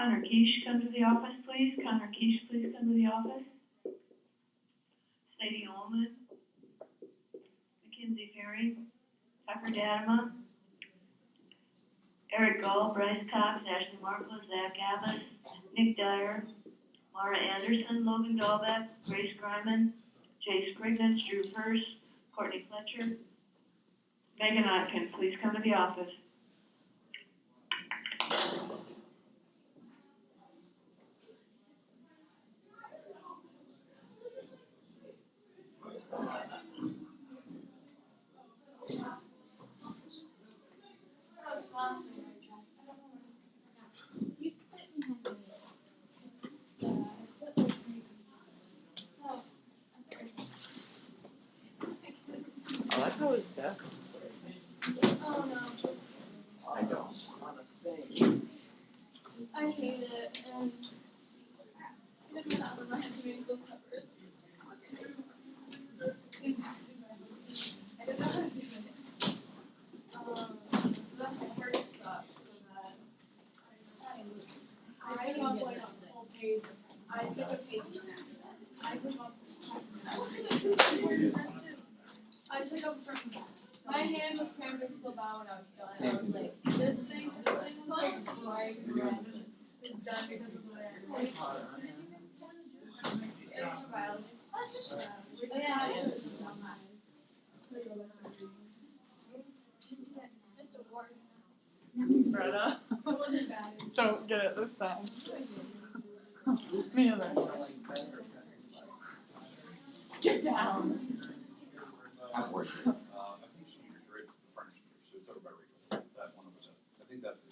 Connor Keish, come to the office, please. Connor Keish, please come to the office. Sadie Ullman. Mackenzie Ferry. Tucker Dadema. Eric Gall, Bryce Cox, Ashley Markle, Zach Abbott, Nick Dyer, Laura Anderson, Logan Dahlbeck, Grace Gryman, Jay Scrignitz, Drew Hurst, Courtney Fletcher. Megan Atkins, please come to the office. I like how his desk. Oh no. I don't want a thing. I hate it, and I have to make the covers. I don't know how to do it. That's my hair stuck so that I took off like a whole page. I took a page I took off. I took up from. My hand was cramping so bad when I was done. I was like, this thing is like right. It's done because of the way I write. It's biology. Oh yeah, it's Mr. Ward. Greta, It wasn't bad. don't get it this time. Me either. Get down. I've worked it. I think she was right furnished here, so it's over by Rachel. That one of us. I think that's the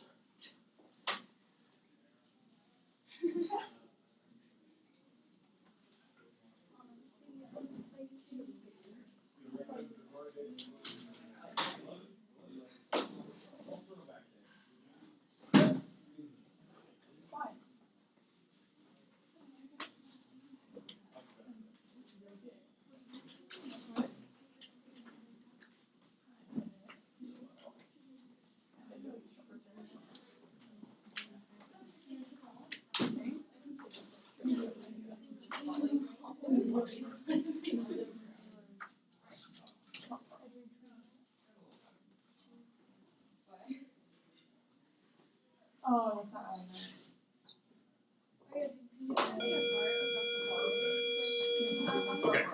Oh, that's not Okay.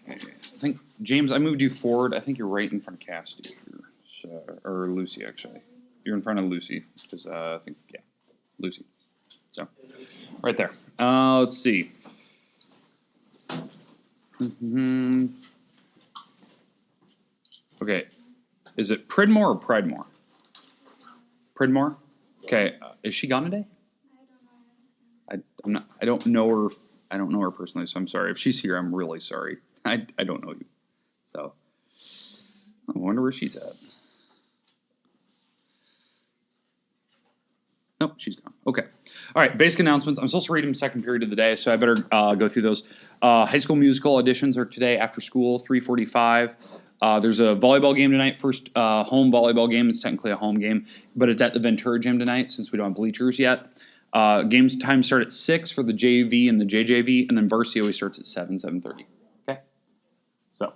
I think, James, I moved you forward. I think you're right in front of Cassidy here. So, or Lucy, actually. You're in front of Lucy. Because I think, yeah, Lucy. So, right there. Let's see. Okay. Is it Pridmore or Pridemore? Pridmore? Okay. Is she gone today? I'm not. I don't know her. I don't know her personally, so I'm sorry. If she's here, I'm really sorry. I don't know you. So I wonder where she's at. Nope, she's gone. Okay. All right, basic announcements. I'm supposed to read them second period of the day, so I better go through those. High School Musical auditions are today after school, 3:45. There's a volleyball game tonight, first home volleyball game. It's technically a home game, but it's at the Ventura Gym tonight since we don't have bleachers yet. Games time start at 6 for the JV and the JJV, and then varsity always starts at 7:30. Okay? So.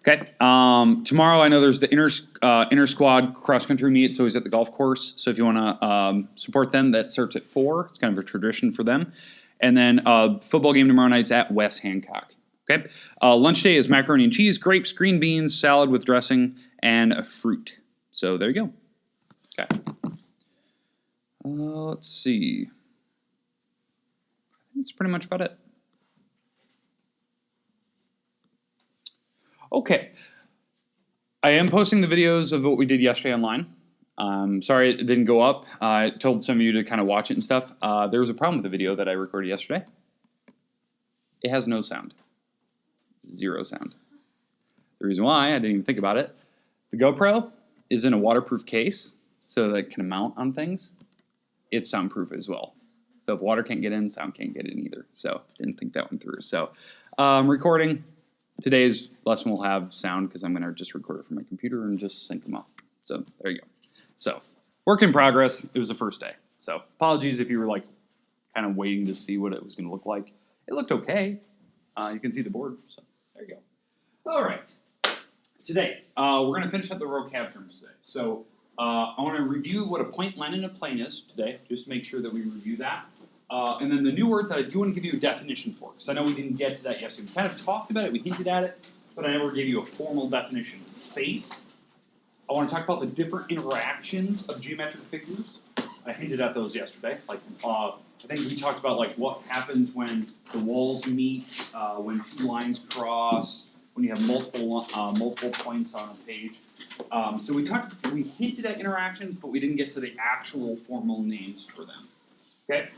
Okay. Tomorrow, I know there's the inter squad cross country meet. It's always at the golf course. So if you want to support them, that starts at 4. It's kind of a tradition for them. And then football game tomorrow night's at West Hancock. Okay. Lunch day is macaroni and cheese, grapes, green beans, salad with dressing, and a fruit. So there you go. Okay. Let's see. I think that's pretty much about it. Okay. I am posting the videos of what we did yesterday online. Sorry it didn't go up. I told some of you to kind of watch it and stuff. There was a problem with the video that I recorded yesterday. It has no sound. 0 sound. The reason why, I didn't even think about it, the GoPro is in a waterproof case so that it can mount on things. It's soundproof as well. So if water can't get in, sound can't get in either. So didn't think that one through. So recording. Today's lesson will have sound because I'm going to just record it from my computer and just sync them up. So there you go. So work in progress. It was the first day. So apologies if you were like kind of waiting to see what it was going to look like. It looked okay. You can see the board. So there you go. All right. Today, we're going to finish up the vocab terms today. So I want to review what a point, line, and a plane is today, just to make sure that we review that. And then the new words that I do want to give you a definition for, because I know we didn't get to that yesterday. We kind of talked about it, we hinted at it, but I never gave you a formal definition. Space. I want to talk about the different interactions of geometric figures. I hinted at those yesterday. Like, I think we talked about like what happens when the walls meet, when two lines cross, when you have multiple points on a page. So we hinted at interactions, but we didn't get to the actual formal names for them. Okay.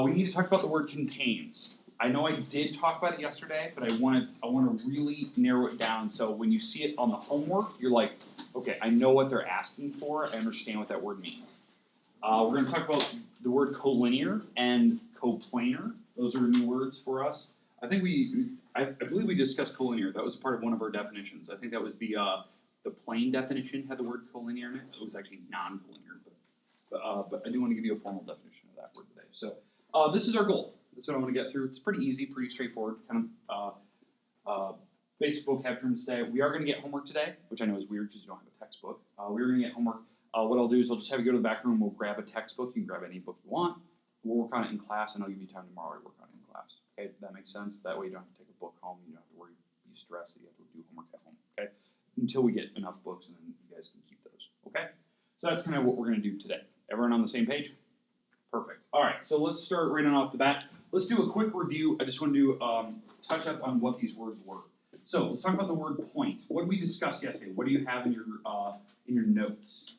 We need to talk about the word contains. I know I did talk about it yesterday, but I want to really narrow it down. So when you see it on the homework, you're like, okay, I know what they're asking for. I understand what that word means. We're going to talk about the word collinear and coplanar. Those are new words for us. I think I believe we discussed collinear. That was part of one of our definitions. I think that was the plane definition had the word collinear in it. It was actually non-collinear, but I do want to give you a formal definition of that word today. So this is our goal. That's what I want to get through. It's pretty easy, pretty straightforward, kind of basic vocab terms today. We are going to get homework today, which I know is weird because you don't have a textbook. We're going to get homework. What I'll do is I'll just have you go to the back room. We'll grab a textbook. You can grab any book you want. We'll work on it in class, and I'll give you time tomorrow to work on it in class. Okay, that makes sense. That way you don't have to take a book home. You don't have to be stressed that you have to do homework at home. Okay, until we get enough books, and then you guys can keep those. Okay, so that's kind of what we're going to do today. Everyone on the same page? Perfect. All right, so let's start right on off the bat. Let's do a quick review. I just want to touch up on what these words were. So let's talk about the word point. What did we discuss yesterday? What do you have in your notes?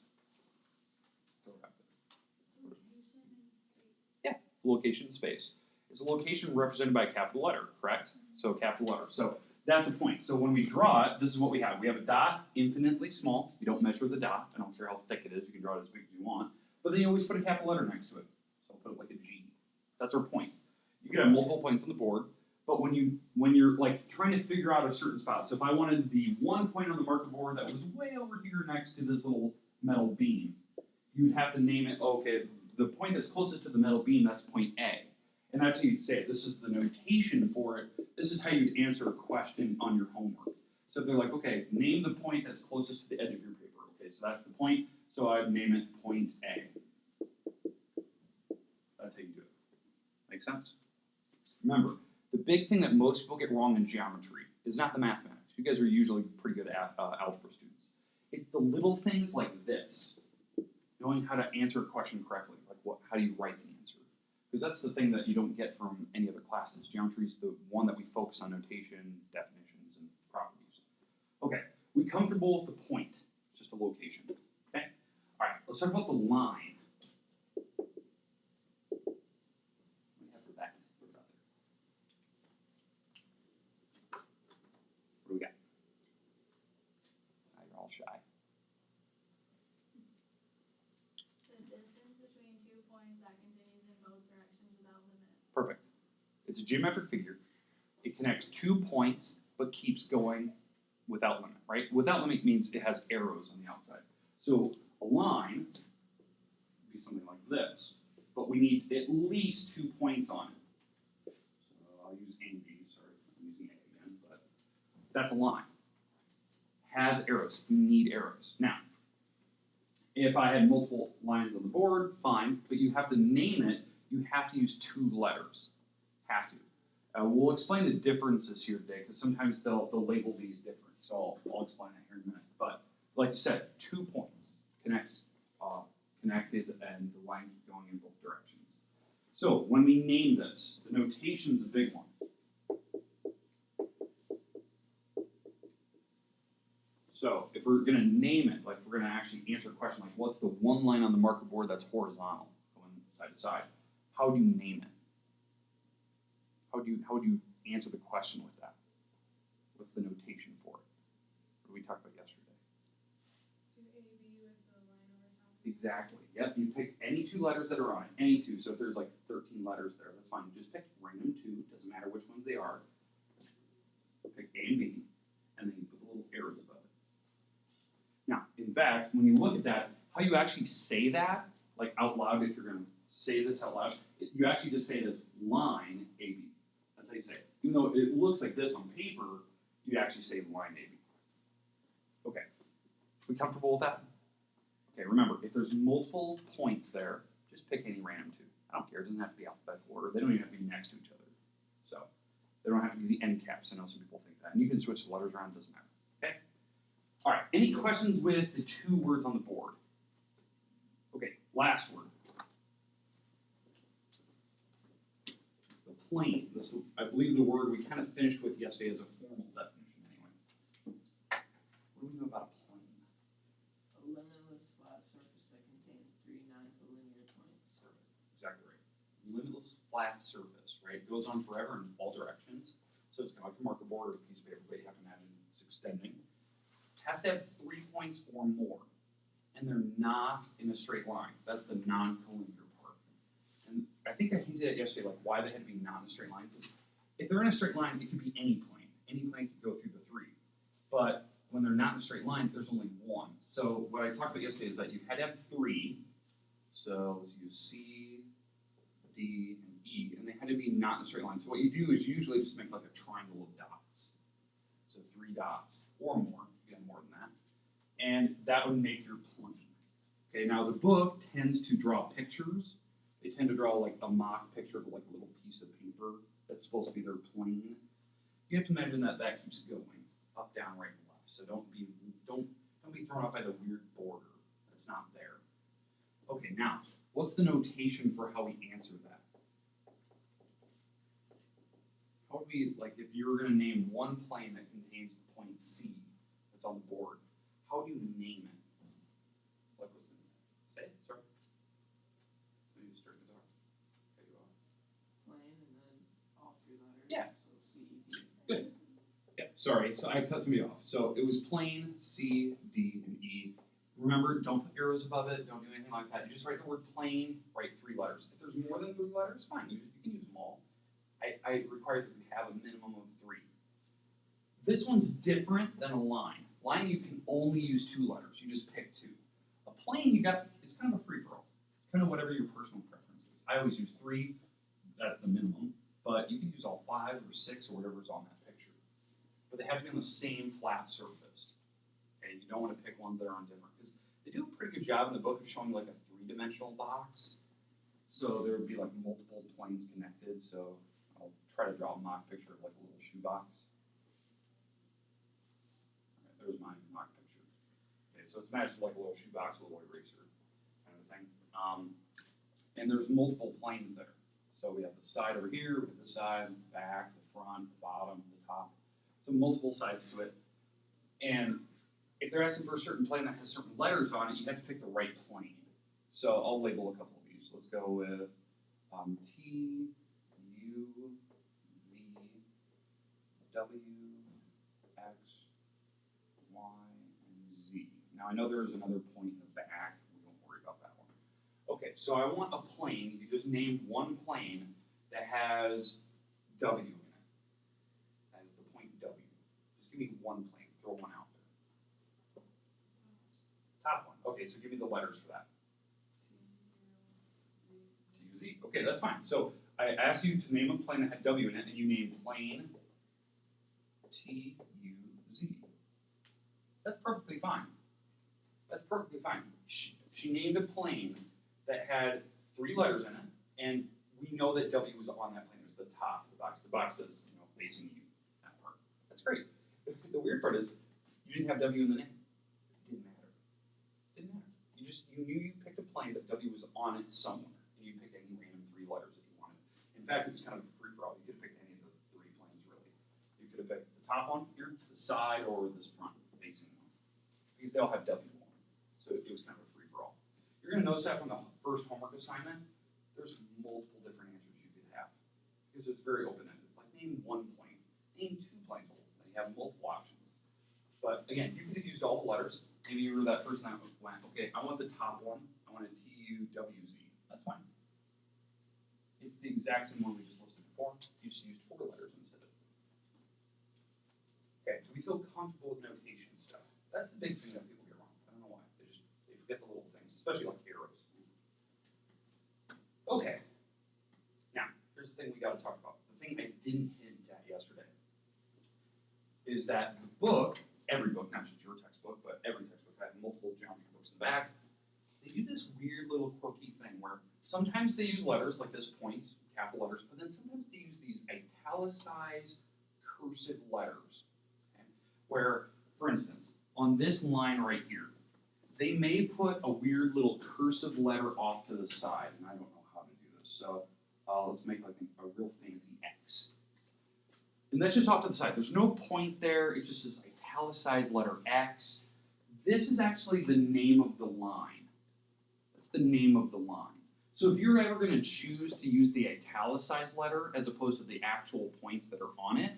Yeah, location in space. It's a location represented by a capital letter, correct? So a capital letter. So that's a point. So when we draw it, this is what we have. We have a dot, infinitely small. You don't measure the dot. I don't care how thick it is. You can draw it as big as you want. But then you always put a capital letter next to it. So I'll put it like a G. That's our point. You can have multiple points on the board, but when you're like trying to figure out a certain spot. So if I wanted the one point on the marker board that was way over here next to this little metal beam, you'd have to name it. Okay, the point that's closest to the metal beam, that's point A. And that's how you'd say it. This is the notation for it. This is how you'd answer a question on your homework. So if they're like, okay, name the point that's closest to the edge of your paper. Okay, so that's the point. So I'd name it point A. That's how you do it. Make sense? Remember, the big thing that most people get wrong in geometry is not the mathematics. You guys are usually pretty good at algebra students. It's the little things like this. Knowing how to answer a question correctly. Like how do you write the answer? Because that's the thing that you don't get from any other classes. Geometry is the one that we focus on notation, definitions, and properties. Okay, we comfortable with the point. It's just a location. Okay? All right, let's talk about the line. We have the back. Put it out there. What do we got? You're all shy. The distance between 2 points that continues in both directions without limit. Perfect. It's a geometric figure. It connects 2 points, but keeps going without limit, right? Without limit means it has arrows on the outside. So a line would be something like this, but we need at least 2 points on it. So I'll use A and B, sorry, I'm using A again, but that's a line. Has arrows. You need arrows. Now, if I had multiple lines on the board, fine, but you have to name it. You have to use 2 letters. Have to. We'll explain the differences here today because sometimes they'll label these different. So I'll explain that here in a minute. But like you said, 2 points connected, and the line keeps going in both directions. So when we name this, the notation's a big one. So if we're going to name it, like we're going to actually answer a question like, what's the one line on the marker board that's horizontal, going side to side? How do you name it? How do you answer the question with that? What's the notation for it? What did we talk about yesterday? Do A, B with the line over top. Exactly. Yep. You pick any 2 letters that are on it. Any 2. So if there's like 13 letters there, that's fine. You just pick random 2. Doesn't matter which ones they are. Pick A and B, and then you put the little arrows above it. Now, In fact, when you look at that, how you actually say that, like out loud, if you're gonna say this out loud, you actually just say this line AB. That's how you say it. Even though it looks like this on paper, you actually say line AB. Okay, we comfortable with that? Okay, remember, if there's multiple points there, just pick any random two. I don't care, it doesn't have to be alphabetical order. They don't even have to be next to each other. So, they don't have to be the end caps. I know some people think that. And you can switch the letters around, it doesn't matter. Okay? All right, any questions with the two words on the board? Okay, last word. The plane. This, I believe, the word we kind of finished with yesterday as a formal definition anyway. What do we know about a plane? A limitless flat surface that contains 3 non-collinear points. Exactly right. Limitless flat surface, right? It goes on forever in all directions. So it's kind of like a marker board or a piece of paper, but you have to imagine it's extending. It has to have 3 points or more. And they're not in a straight line. That's the non-collinear part. And I think I hinted at yesterday, like why they had to be not in a straight line. Because if they're in a straight line, it could be any plane. Any plane could go through the 3. But when they're not in a straight line, there's only 1. So what I talked about yesterday is that you had to have 3. So let's use C, D, and E, and they had to be not in a straight line. So what you do is you usually just make like a triangle of dots. So 3 dots or more. You get more than that. And that would make your plane. Okay, now the book tends to draw pictures. They tend to draw like a mock picture of like a little piece of paper that's supposed to be their plane. You have to imagine that that keeps going up, down, right, and left. So don't be thrown off by the weird border that's not there. Okay, now what's the notation for how we answer that? How would we, like, if you were going to name one plane that contains the point C that's on the board, how would you name it? What was the name? Say it, sorry. Maybe you start the door. Cut you off. Plane and then all 3 letters. Yeah. So C, E, D. Good. Yeah, sorry, so I cut somebody off. So it was plane, C, D, and E. Remember, don't put arrows above it, don't do anything like that. You just write the word plane, write 3 letters. If there's more than 3 letters, fine, you can use them all. I require that we have a minimum of 3. This one's different than a line. Line, you can only use 2 letters. You just pick 2. A plane, it's kind of a free-for-all. It's kind of whatever your personal preference is. I always use 3. That's the minimum. But you can use all 5 or 6 or whatever's on that picture. But they have to be on the same flat surface. Okay, you don't want to pick ones that are on different, because they do a pretty good job in the book of showing like a 3-dimensional box. So there would be like multiple planes connected. So I'll try to draw a mock picture of like a little shoebox. All right, there's my mock picture. Okay, so it's matched like a little shoebox, a little eraser kind of thing. And there's multiple planes there. So we have the side over here, we have the side, the back, the front, the bottom, the top. So multiple sides to it. And if they're asking for a certain plane that has certain letters on it, you have to pick the right plane. So I'll label a couple of these. Let's go with T, U, V, W, X, Y, and Z. Now I know there's another point in the back. We don't worry about that one. Okay, so I want a plane. You just name one plane that has W in it. That is the point W. Just give me one plane. Throw one out there. Top one. Okay, so give me the letters for that. T-U-Z. Okay, that's fine. So I asked you to name a plane that had W in it, and you named plane T-U-Z. That's perfectly fine. That's perfectly fine. She named a plane that had 3 letters in it, and we know that W was on that plane. It was the top of the box that's facing you. That part. That's great. The weird part is you didn't have W in the name. It didn't matter. It didn't matter. You knew you picked a plane that W was on it somewhere, and you picked any random 3 letters that you wanted. In fact, it was kind of a free for all. You could have picked any of the 3 planes really. You could have picked the top one here, the side, or this front facing one, because they all have W on them. So it was kind of a free for all. You're going to notice that from the first homework assignment, there's multiple different answers you could have, because it's very open-ended. Like name one plane, name 2 planes. Then you have multiple options. But again, you could have used all the letters. Maybe you were that person that went, okay, I want the top one. I want a T-U-W-Z. That's fine. It's the exact same one we just listed before. You just used 4 letters instead of. Okay, do we feel comfortable with notation stuff? That's the big thing that people get wrong. I don't know why. especially like arrows. Okay. Now, here's the thing we got to talk about. The thing I didn't hint at yesterday is that the book, every book, not just your textbook, but every textbook, I have multiple geometry books in the back. They do this weird little quirky thing where sometimes they use letters like this, points, capital letters, but then sometimes they use these italicized cursive letters. Okay? Where, for instance, on this line right here, they may put a weird little cursive letter off to the side, and I don't know how to do this, so let's make like a real fancy X. And that's just off to the side. There's no point there, it's just this italicized letter X. This is actually the name of the line. That's the name of the line. So if you're ever going to choose to use the italicized letter as opposed to the actual points that are on it,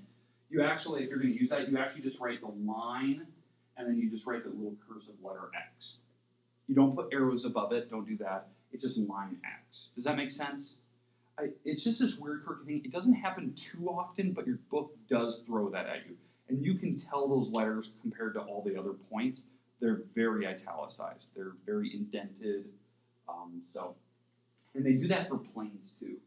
you actually, if you're going to use that, you actually just write the line, and then you just write the little cursive letter X. You don't put arrows above it, don't do that. It's just line X. Does that make sense? It's just this weird quirky thing. It doesn't happen too often, but your book does throw that at you. And you can tell those letters compared to all the other points, they're very italicized. They're very indented. And they do that for planes too.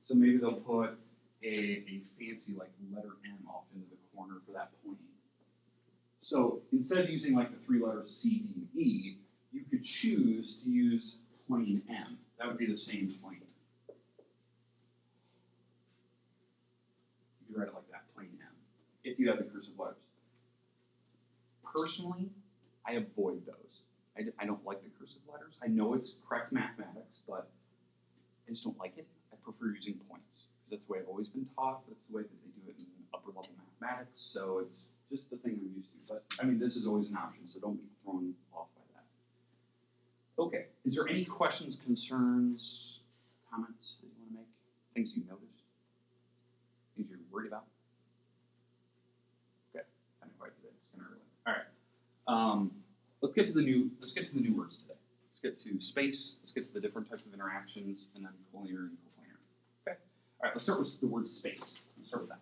So maybe they'll put a fancy like letter M off into the corner for that plane. So instead of using like the three letters C, D, and E, you could choose to use plane M. That would be the same plane. You could write it like that, plane M, if you have the cursive letters. Personally, I avoid those. I don't like the cursive letters. I know it's correct mathematics, but I just don't like it. I prefer using points. That's the way I've always been taught. That's the way that they do it in upper level mathematics. So it's just the thing I'm used to. But I mean, this is always an option, so don't be thrown off by that. Okay, is there any questions, concerns, comments that you want to make? Things you noticed? Things you're worried about? Okay, kind of quiet today. It's kind of early. All right. Let's get to the new words today. Let's get to space. Let's get to the different types of interactions, and then collinear and coplanar. Okay. All right. Let's start with the word space. Let's start with that.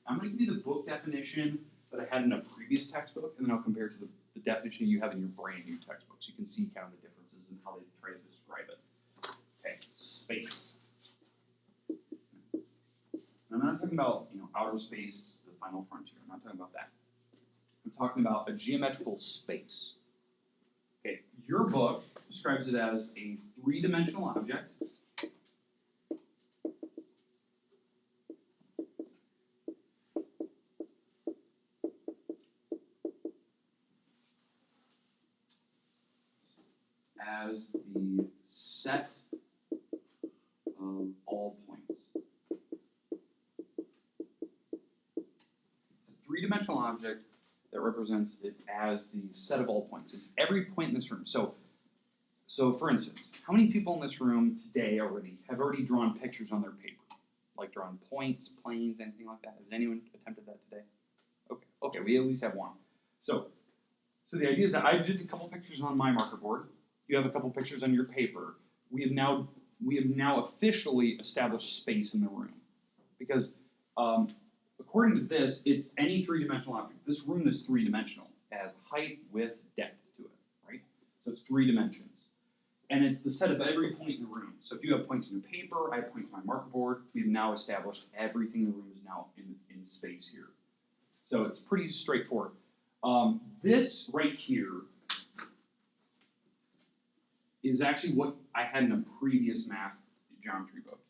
I'm going to give you the book definition that I had in a previous textbook, and then I'll compare it to the definition you have in your brand new textbook, so you can see kind of the differences in how they try to describe it. Okay, space. And I'm not talking about outer space, the final frontier. I'm not talking about that. I'm talking about a geometrical space. Okay, your book describes it as a three-dimensional object as the set of all points. It's a three-dimensional object that represents it as the set of all points. It's every point in this room. So for instance, how many people in this room today have already drawn pictures on their paper? Like drawn points, planes, anything like that? Has anyone attempted that today? Okay, we at least have one. So the idea is that I did a couple pictures on my marker board. You have a couple pictures on your paper. We have now officially established space in the room, because according to this, it's any three-dimensional object. This room is three-dimensional. It has height, width, depth to it, right? So it's 3 dimensions. And it's the set of every point in the room. So if you have points in your paper, I have points on my marker board, we've now established everything in the room is now in space here. So it's pretty straightforward. This right here is actually what I had in a previous math geometry book.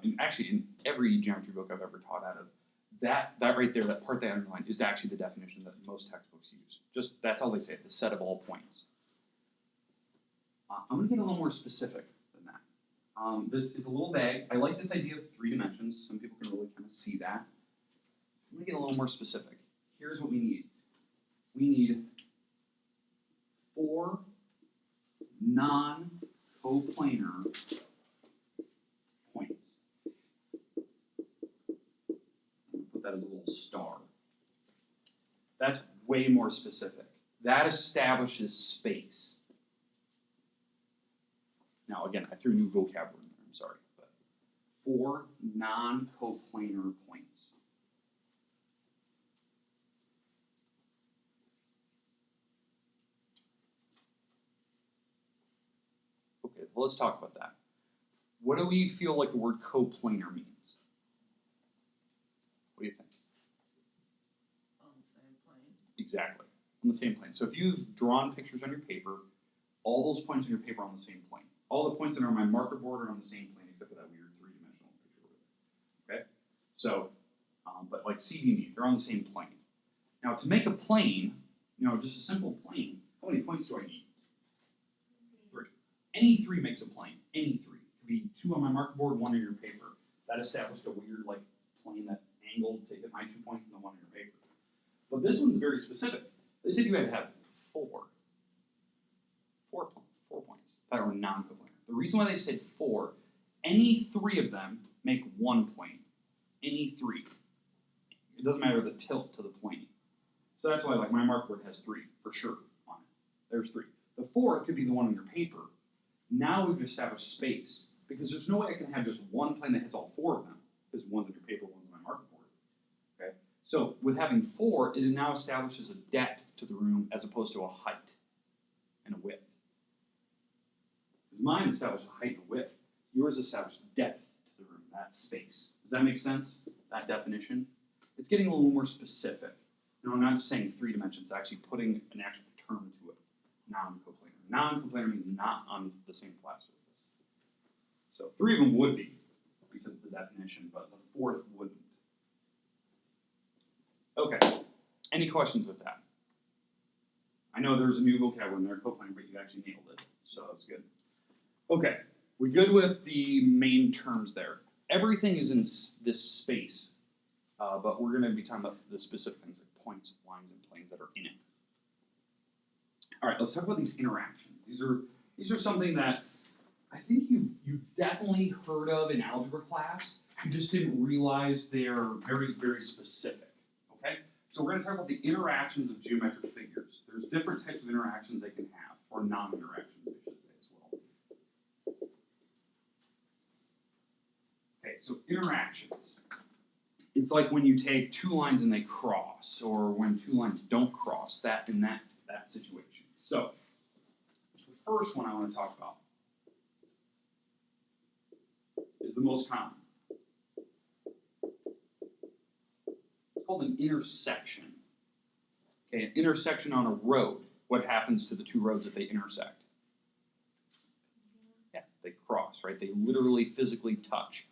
And actually in every geometry book I've ever taught out of, that right there, that part that I underlined, is actually the definition that most textbooks use. Just that's all they say, the set of all points. I'm going to get a little more specific than that. This is a little vague. I like this idea of 3 dimensions. Some people can really kind of see that. I'm going to get a little more specific. Here's what we need. We need 4 non-coplanar points. Put that as a little star. That's way more specific. That establishes space. Now, again, I threw new vocabulary in there, I'm sorry. But 4 non-coplanar points. Well, let's talk about that. What do we feel like the word coplanar means? What do you think? On the same plane. Exactly, on the same plane. So if you've drawn pictures on your paper, all those points on your paper are on the same plane. All the points that are on my marker board are on the same plane, except for that weird three-dimensional picture over there. Okay? So, but like CDD, they're on the same plane. Now, to make a plane, just a simple plane, how many points do I need? 3. Any 3 makes a plane. Any 3. It could be 2 on my marker board, 1 on your paper. That established a weird plane that angled to hit my 2 points and the 1 on your paper. But this one's very specific. They said you had to have 4 points that were non-coplanar. The reason why they said 4, any 3 of them make 1 plane. Any 3. It doesn't matter the tilt to the plane. So that's why my marker board has 3 for sure on it. There's 3. The 4th could be the one on your paper. Now we've established space because there's no way I can have just one plane that hits all 4 of them because one's on your paper, one's on my marker board. Okay. So with having 4, it now establishes a depth to the room as opposed to a height and a width. Because mine established a height and a width. Yours established depth to the room. That's space. Does that make sense? That definition? It's getting a little more specific. I'm not just saying 3 dimensions, actually putting an actual term to it. Non-coplanar. Non-coplanar means not on the same flat surface. So 3 of them would be, because of the definition, but the 4th wouldn't. Okay. Any questions with that? I know there's a new vocabulary in there, coplanar, but you actually nailed it. So that's good. Okay. We good with the main terms there. Everything is in this space, but we're going to be talking about the specific things like points, lines, and planes that are in it. All right, let's talk about these interactions. These are something that I think you've definitely heard of in algebra class. You just didn't realize they're very, very specific. Okay? So we're going to talk about the interactions of geometric figures. There's different types of interactions they can have, or non-interactions, I should say as well. Okay, so interactions. It's like when you take 2 lines and they cross, or when 2 lines don't cross, that in that situation. So, the first one I want to talk about is the most common. It's called an intersection. Okay, an intersection on a road. What happens to the 2 roads that they intersect? Yeah, they cross, right? They literally physically touch.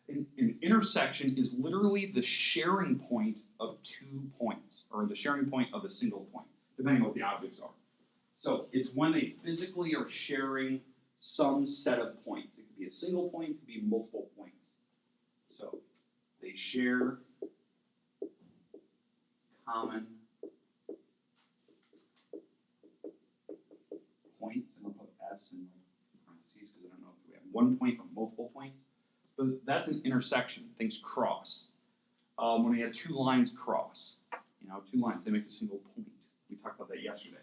An intersection is literally the sharing point of 2 points, or the sharing point of a single point, depending on what the objects are. So it's when they physically are sharing some set of points. It could be a single point, it could be multiple points. So they share common points, and I'll put S in parentheses because I don't know if we have 1 point or multiple points. But that's an intersection. Things cross. When we have 2 lines cross, 2 lines, they make a single point. We talked about that yesterday.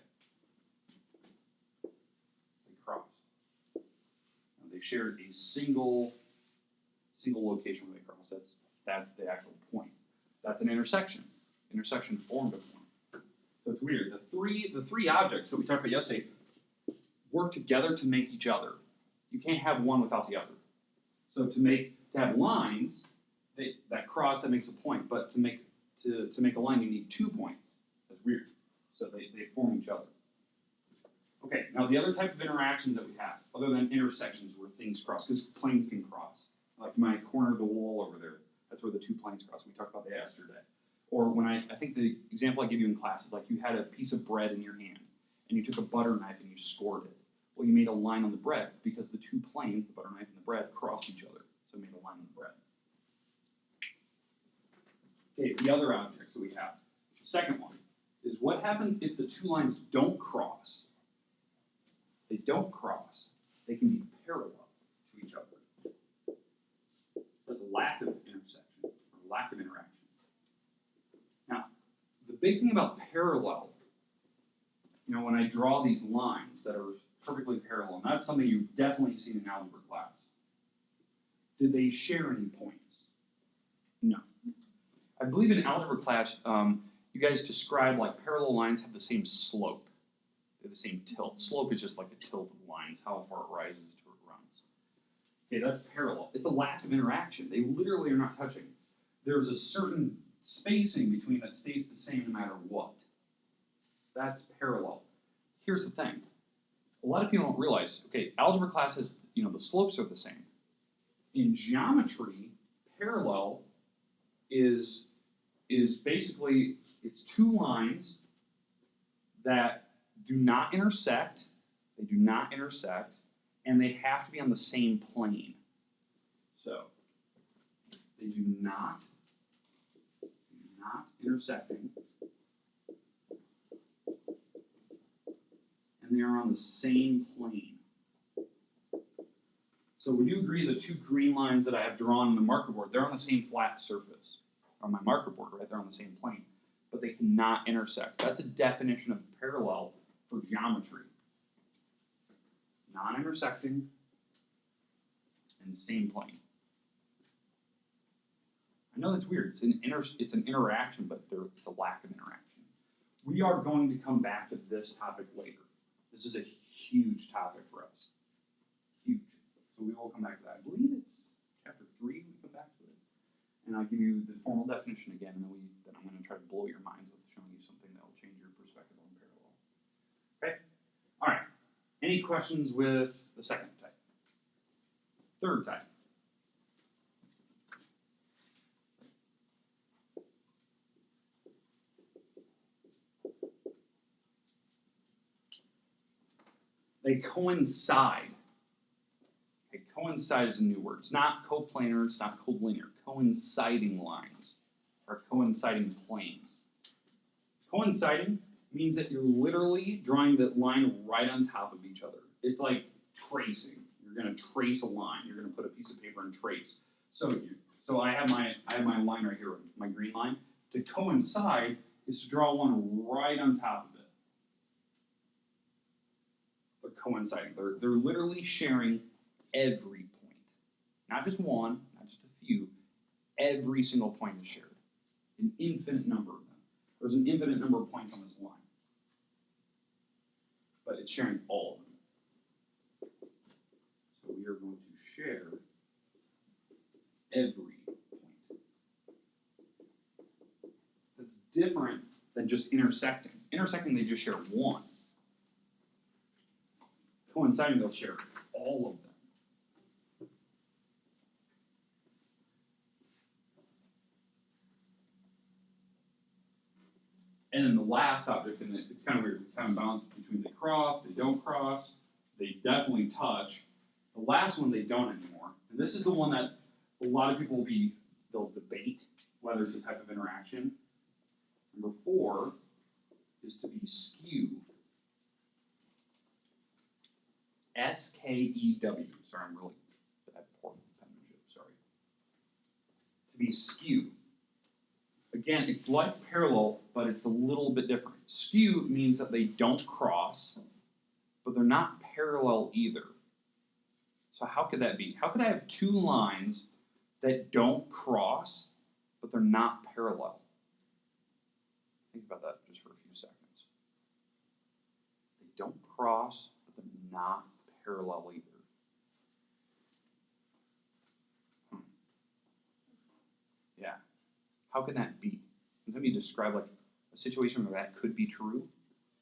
They cross. They shared a single location where they cross. That's the actual point. That's an intersection. Intersection formed a point. So it's weird. The three objects that we talked about yesterday work together to make each other. You can't have one without the other. So to have lines that cross, that makes a point. But to make a line, you need 2 points. That's weird. So they form each other. Okay, now the other type of interactions that we have, other than intersections where things cross, because planes can cross. Like my corner of the wall over there, that's where the 2 planes cross. We talked about that yesterday. Or when I think the example I give you in class is like you had a piece of bread in your hand, and you took a butter knife and you scored it. Well, you made a line on the bread because the 2 planes, the butter knife and the bread, cross each other. So it made a line on the bread. Okay, the other objects that we have. The second one is what happens if the 2 lines don't cross? They don't cross. They can be parallel to each other. There's a lack of intersection or lack of interaction. Now, the big thing about parallel, when I draw these lines that are perfectly parallel, and that's something you've definitely seen in algebra class. Did they share any points? No. I believe in algebra class, you guys described like parallel lines have the same slope. They have the same tilt. Slope is just like a tilt of lines, how far it rises to it runs. Okay, that's parallel. It's a lack of interaction. They literally are not touching. There's a certain spacing between that stays the same no matter what. That's parallel. Here's the thing. A lot of people don't realize, okay, algebra classes, the slopes are the same. In geometry, parallel is basically, it's two lines that do not intersect, and they have to be on the same plane. So, they do not intersecting, and they are on the same plane. So would you agree the two green lines that I have drawn on the marker board, they're on the same flat surface, on my marker board, right? They're on the same plane, but they cannot intersect. That's a definition of parallel for geometry. Non-intersecting and same plane. I know that's weird. It's an interaction, but it's a lack of interaction. We are going to come back to this topic later. This is a huge topic for us. Huge. So we will come back to that. I believe it's chapter 3 we come back to it. And I'll give you the formal definition again, and then I'm going to try to blow your minds with showing you something that will change your perspective on parallel. Okay? All right. Any questions with the second type? Third type. They coincide. Okay, coincide is a new word. It's not coplanar, it's not collinear. Coinciding lines or coinciding planes. Coinciding means that you're literally drawing the line right on top of each other. It's like tracing. You're going to trace a line. You're going to put a piece of paper and trace. So I have my line right here, my green line. To coincide is to draw one right on top of it. They're coinciding. They're literally sharing every point. Not just one, not just a few. Every single point is shared. An infinite number of them. There's an infinite number of points on this line. But it's sharing all of them. So we are going to share every point. That's different than just intersecting. Intersecting, they just share one. Coinciding, they'll share all of them. And then the last object, and it's kind of weird, kind of balance between they cross, they don't cross, they definitely touch. The last one, they don't anymore. And this is the one that a lot of people they'll debate whether it's a type of interaction. Number 4 is to be skew. S-K-E-W. Sorry, I'm really bad poor penmanship, sorry. To be skew. Again, it's like parallel, but it's a little bit different. Skew means that they don't cross, but they're not parallel either. So how could that be? How could I have two lines that don't cross, but they're not parallel? Think about that just for a few seconds. They don't cross, but they're not parallel either. Yeah. How can that be? Can somebody describe like a situation where that could be true?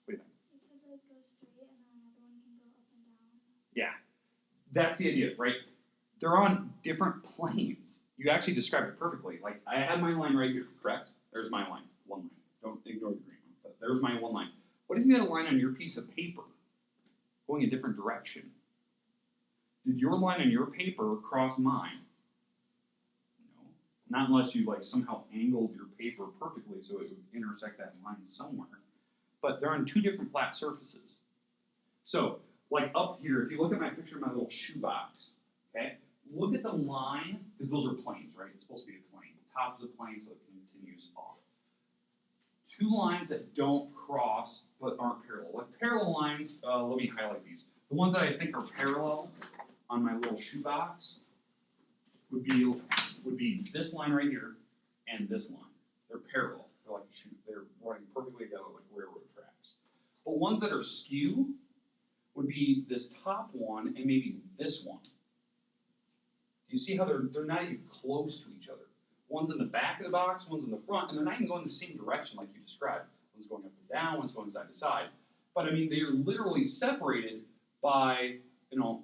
What do you think? It could like go straight and then another one can go up and down. Yeah. That's the idea, right? They're on different planes. You actually described it perfectly. Like I have my line right here, correct? There's my line, one line. Don't ignore the green one, but there's my one line. What if you had a line on your piece of paper going a different direction? Did your line on your paper cross mine? No. Not unless you like somehow angled your paper perfectly so it would intersect that line somewhere. But they're on two different flat surfaces. So, like up here, if you look at my picture of my little shoebox, okay? Look at the line, because those are planes, right? It's supposed to be a plane. The top is a plane, so it continues off. Two lines that don't cross but aren't parallel. Like parallel lines, let me highlight these. The ones that I think are parallel on my little shoebox would be this line right here and this line. They're parallel. They're like they're running perfectly together like railroad tracks. But ones that are skew would be this top one and maybe this one. You see how they're not even close to each other. One's in the back of the box, one's in the front, and they're not even going the same direction like you described. One's going up and down, one's going side to side. But I mean, they are literally separated by, on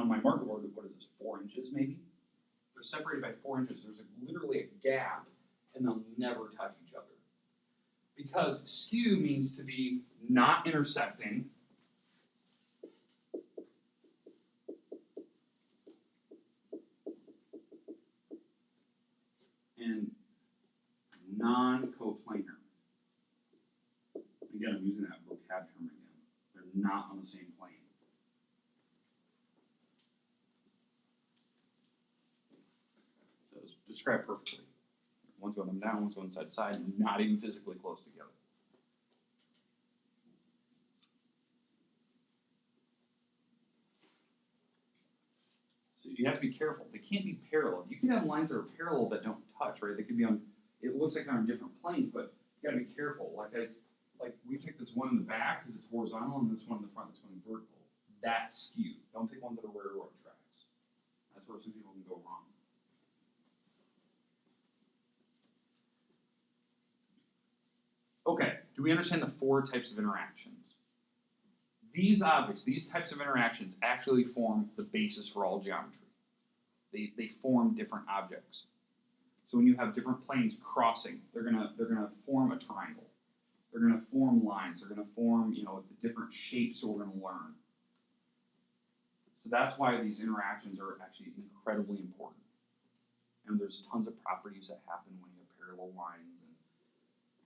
my marker board, what is this, 4 inches maybe? They're separated by 4 inches. There's literally a gap, and they'll never touch each other. Because skew means to be not intersecting, and non-coplanar. Again, I'm using that vocab term again. They're not on the same plane. So it's described perfectly. One's going down, one's going side to side, not even physically close together. So you have to be careful. They can't be parallel. You can have lines that are parallel that don't touch, right? They could be on, it looks like they're on different planes, but you gotta be careful. Like we picked this one in the back because it's horizontal, and this one in the front that's going vertical. That's skew. Don't pick ones that are railroad tracks. That's where some people can go wrong. Okay, do we understand the 4 types of interactions? These objects, these types of interactions actually form the basis for all geometry. They form different objects. So when you have different planes crossing, they're gonna form a triangle. They're gonna form lines. They're gonna form, the different shapes that we're gonna learn. So that's why these interactions are actually incredibly important. And there's tons of properties that happen when you have parallel lines, and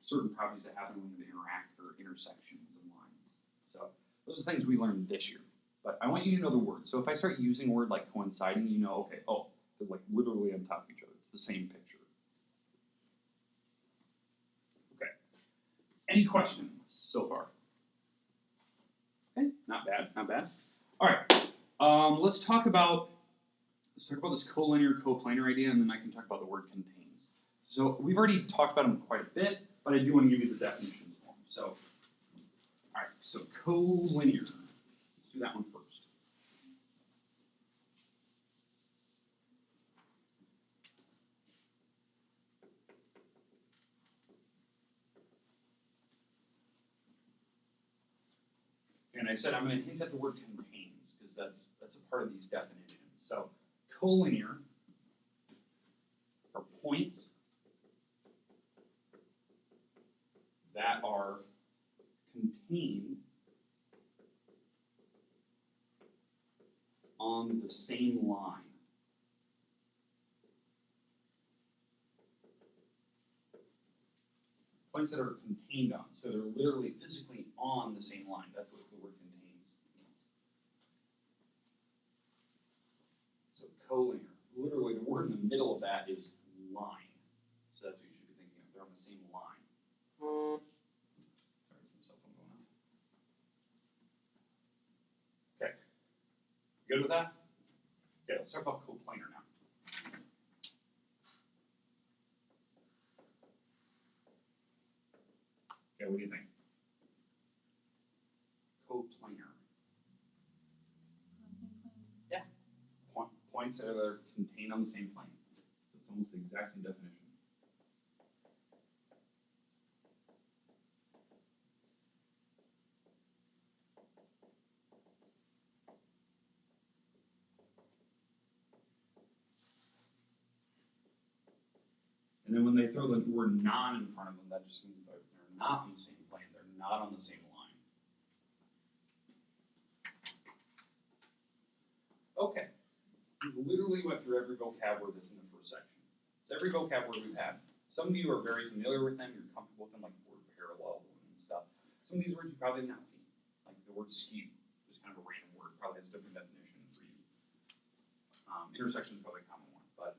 certain properties that happen when you interact or intersections of lines. So those are things we learned this year. But I want you to know the word. So if I start using a word like coinciding, okay, they're like literally on top of each other. It's the same picture. Okay. Any questions so far? Okay, not bad, not bad. All right, let's talk about this collinear coplanar idea, and then I can talk about the word contains. So we've already talked about them quite a bit, but I do want to give you the definitions for them. So, all right, so collinear. Let's do that one first. And I said I'm going to hint at the word contains because that's a part of these definitions. So collinear are points that are contained on the same line. Points that are contained on, so they're literally physically on the same line. That's what the word contains means. So collinear, literally the word in the middle of that is line. So that's what you should be thinking of. They're on the same line. Sorry, there's my cell phone going on. Okay, good with that? Okay, let's talk about coplanar now. Okay, what do you think? Coplanar. Yeah. Points that are contained on the same plane. So it's almost the exact same definition. And then when they throw the word non in front of them, that just means they're not on the same plane. They're not on the same line. Okay. We literally went through every vocab word that's in the first section. It's every vocab word we've had. Some of you are very familiar with them. You're comfortable with them, like the word parallel and stuff. Some of these words you probably have not seen, like the word skew, just kind of a random word, probably has a different definition for you. Intersection is probably a common one, but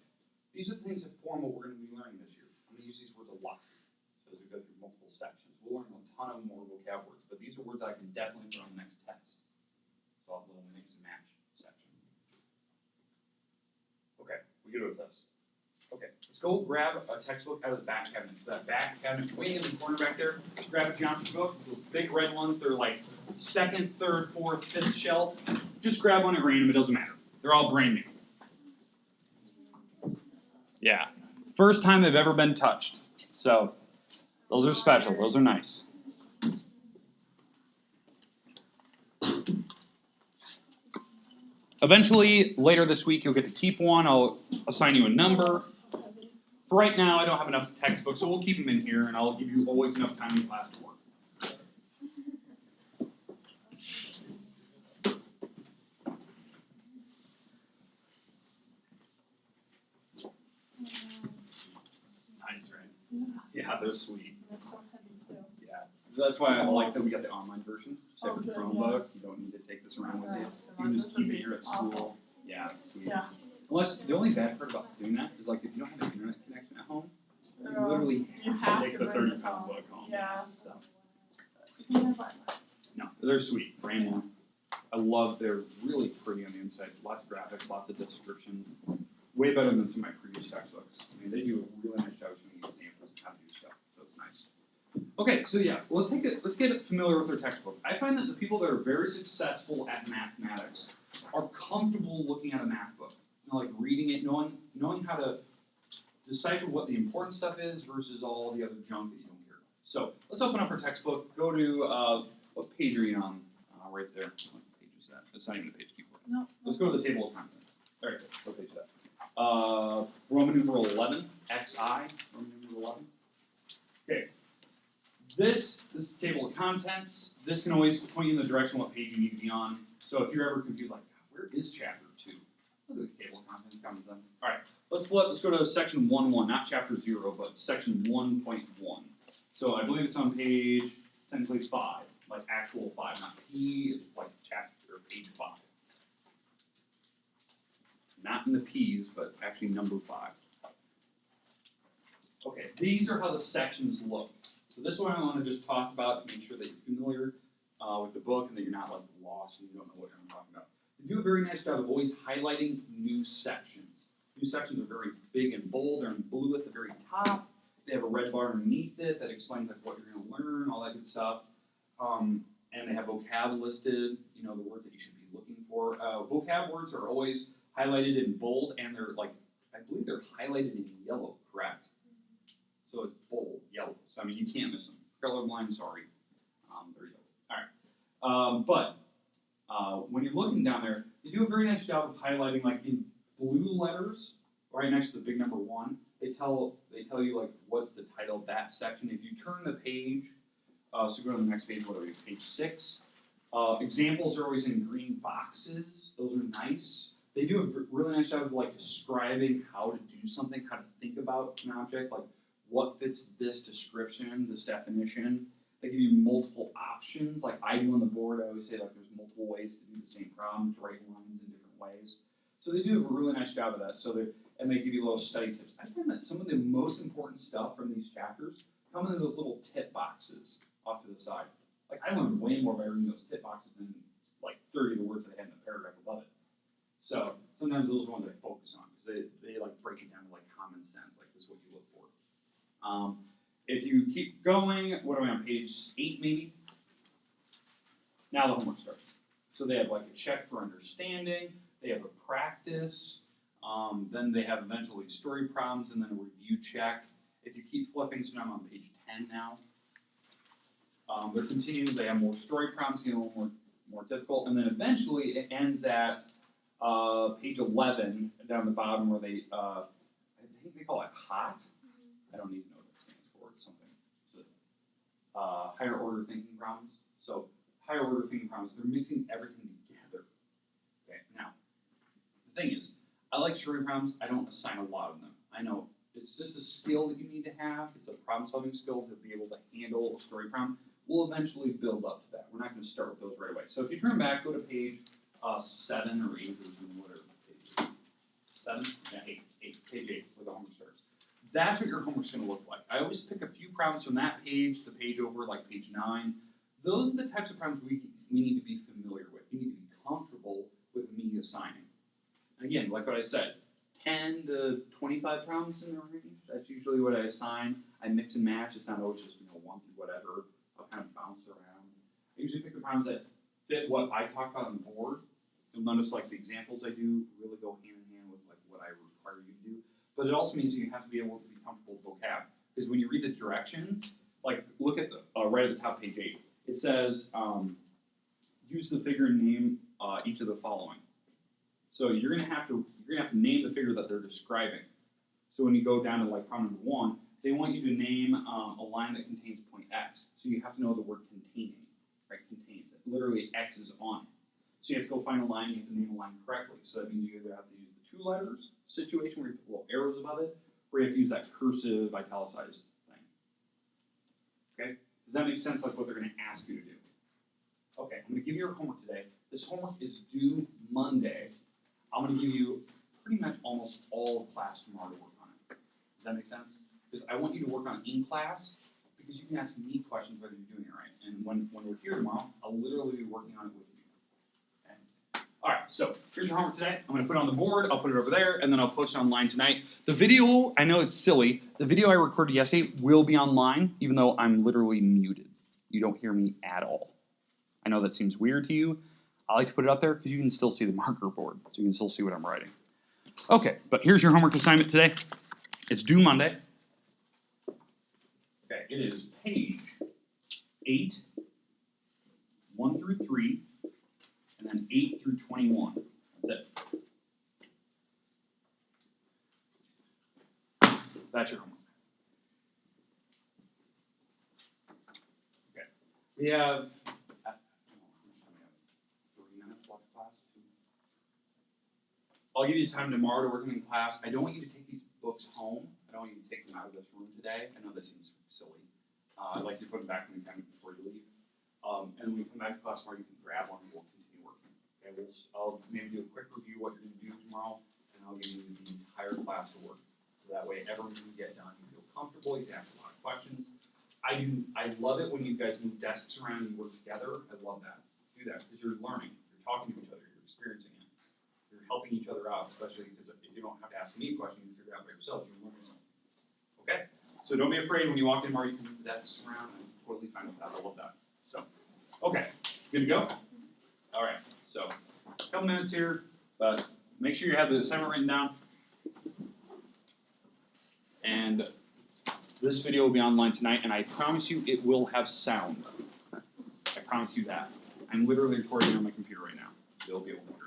these are the things that form what we're going to be learning this year. I'm going to use these words a lot. So as we go through multiple sections, we'll learn a ton of more vocab words, but these are words I can definitely put on the next test. So I'll have a little mix and match section. Okay, we good with this? Okay, let's go grab a textbook out of the back cabinet. So that back cabinet way in the corner back there, grab a geometry book. It's those big red ones. They're like second, third, fourth, fifth shelf. Just grab one at random. It doesn't matter. They're all brand new. Yeah. First time they've ever been touched. So those are special. Those are nice. Eventually, later this week, you'll get to keep one. I'll assign you a number. For right now, I don't have enough textbooks, so we'll keep them in here, and I'll give you always enough time in class to work. Nice, right? Yeah, they're sweet. That's so heavy too. Yeah, that's why I like that we got the online version. So Oh, if you have a good, Chromebook, you don't need to take this around with you. Nice. You can just keep it here at school. Yeah, it's sweet. Yeah. Unless the only bad part about doing that is like if you don't have an internet connection at home, you Oh, literally you have have to take to the bring 30-pound this book home. Yeah. So Yeah. no, they're sweet, brand new. I love they're really pretty on the inside. Lots of graphics, lots of descriptions. Way better than some of my previous textbooks. I mean, they do a really nice job showing you examples of how to do stuff. So it's nice. Okay, so yeah, let's get familiar with their textbook. I find that the people that are very successful at mathematics are comfortable looking at a math book. You know, like reading it, knowing how to decipher what the important stuff is versus all the other junk that you don't care about. So let's open up our textbook. Go to what page are you on? Right there. What page is that? It's not even the page keyboard. No. Let's go to the table of contents. All right, what page is that? Roman numeral 11, XI, Roman numeral 11. Okay. This is the table of contents. This can always point you in the direction what page you need to be on. So if you're ever confused, like, where is chapter 2? Look at the table of contents, common sense. All right, let's flip. Let's go to section 1.1, not chapter 0, but section 1.1. So I believe it's on page, technically 5, like actual 5, not P, like chapter or page 5. Not in the P's, but actually number 5. Okay, these are how the sections look. So this one I want to just talk about to make sure that you're familiar with the book and that you're not like lost and you don't know what I'm talking about. They do a very nice job of always highlighting new sections. New sections are very big and bold. They're in blue at the very top. They have a red bar underneath it that explains like what you're going to learn, all that good stuff. And they have vocab listed, you know, the words that you should be looking for. Vocab words are always highlighted in bold, and they're like, I believe they're highlighted in yellow, correct? So it's bold, yellow. So I mean, you can't miss them. Colorblind, sorry. They're yellow. All right. When you're looking down there, they do a very nice job of highlighting, like in blue letters, right next to the big number 1. They tell you like what's the title of that section. If you turn the page, so go to the next page. What are we? Page 6. Examples are always in green boxes. Those are nice. They do a really nice job of like describing how to do something, how to think about an object, like what fits this description, this definition. They give you multiple options, like I do on the board. I always say like there's multiple ways to do the same problem, to write lines in different ways. So they do a really nice job of that. And they give you little study tips. I find that some of the most important stuff from these chapters come in those little tip boxes off to the side. Like I learned way more by reading those tip boxes than like 30 of the words that I had in the paragraph above it. So sometimes those are ones I focus on because they like break it down to like common sense, like this is what you look for. If you keep going, what are we on, page 8 maybe? Now the homework starts. So they have like a check for understanding, they have a practice, then they have eventually story problems and then a review check. If you keep flipping, so now I'm on page 10 now. They're continuing, they have more story problems, getting a little more difficult, and then eventually it ends at page 11, down the bottom where they, I think they call it HOT. I don't even know what that stands for. It's something. Higher order thinking problems. So higher order thinking problems, they're mixing everything together. Okay, now, the thing is, I like story problems. I don't assign a lot of them. I know it's just a skill that you need to have. It's a problem-solving skill to be able to handle a story problem. We'll eventually build up to that. We're not going to start with those right away. So if you turn back, go to page 7 or 8 or whatever page. 7? Yeah, 8. Page 8, where the homework starts. That's what your homework's going to look like. I always pick a few problems from that page, the page over, like page 9. Those are the types of problems we need to be familiar with. You need to be comfortable with me assigning. Again, like what I said, 10 to 25 problems in the range. That's usually what I assign. I mix and match. It's not always just 1 through whatever. I'll kind of bounce around. I usually pick the problems that fit what I talk about on the board. You'll notice like the examples I do really go hand in hand with like what I require you to do. but it also means you have to be able to be comfortable with vocab. Because when you read the directions, like look at the right at the top of page 8, it says use the figure and name each of the following. So you're gonna have to name the figure that they're describing. So when you go down to like problem number 1, they want you to name a line that contains point X. So you have to know the word containing, right? Contains it. Literally X is on it. So you have to go find a line, you have to name a line correctly. So that means you either have to use the 2 letters situation where you put little arrows above it, or you have to use that cursive italicized thing. Okay? Does that make sense, like what they're gonna ask you to do? Okay, I'm gonna give you your homework today. This homework is due Monday. I'm gonna give you pretty much almost all of class tomorrow to work on it. Does that make sense? Because I want you to work on it in class, because you can ask me questions whether you're doing it right. And when we're here tomorrow, I'll literally be working on it with you. Okay? All right, so here's your homework today. I'm gonna put it on the board, I'll put it over there, and then I'll post it online tonight. The video, I know it's silly, the video I recorded yesterday will be online, even though I'm literally muted. You don't hear me at all. I know that seems weird to you. I like to put it up there because you can still see the marker board, so you can still see what I'm writing. Okay, but here's your homework assignment today. It's due Monday. Okay, it is page 8, 1 through 3, and then 8 through 21. That's it. That's your homework. Okay, we have. I'll give you time tomorrow to work them in class. I don't want you to take these books home. I don't want you to take them out of this room today. I know this seems silly. I'd like you to put them back in the cabinet before you leave. And when we come back to class tomorrow, you can grab one and we'll continue working. Okay, I'll maybe do a quick review of what you're going to do tomorrow, and I'll give you the entire class to work. So that way, everything you get done, you feel comfortable, you can ask a lot of questions. I love it when you guys move desks around and you work together. I love that. Do that because you're learning, you're talking to each other, you're experiencing it. You're helping each other out, especially because if you don't have to ask me questions, you figure out by yourselves, you're learning something. Okay? So don't be afraid when you walk in tomorrow, you can move the desks around. I'm totally fine with that. I love that. So, okay. Good to go? All right. So, a couple minutes here, but make sure you have the assignment written down. And this video will be online tonight, and I promise you it will have sound. I promise you that. I'm literally recording on my computer right now. You'll be able to hear it.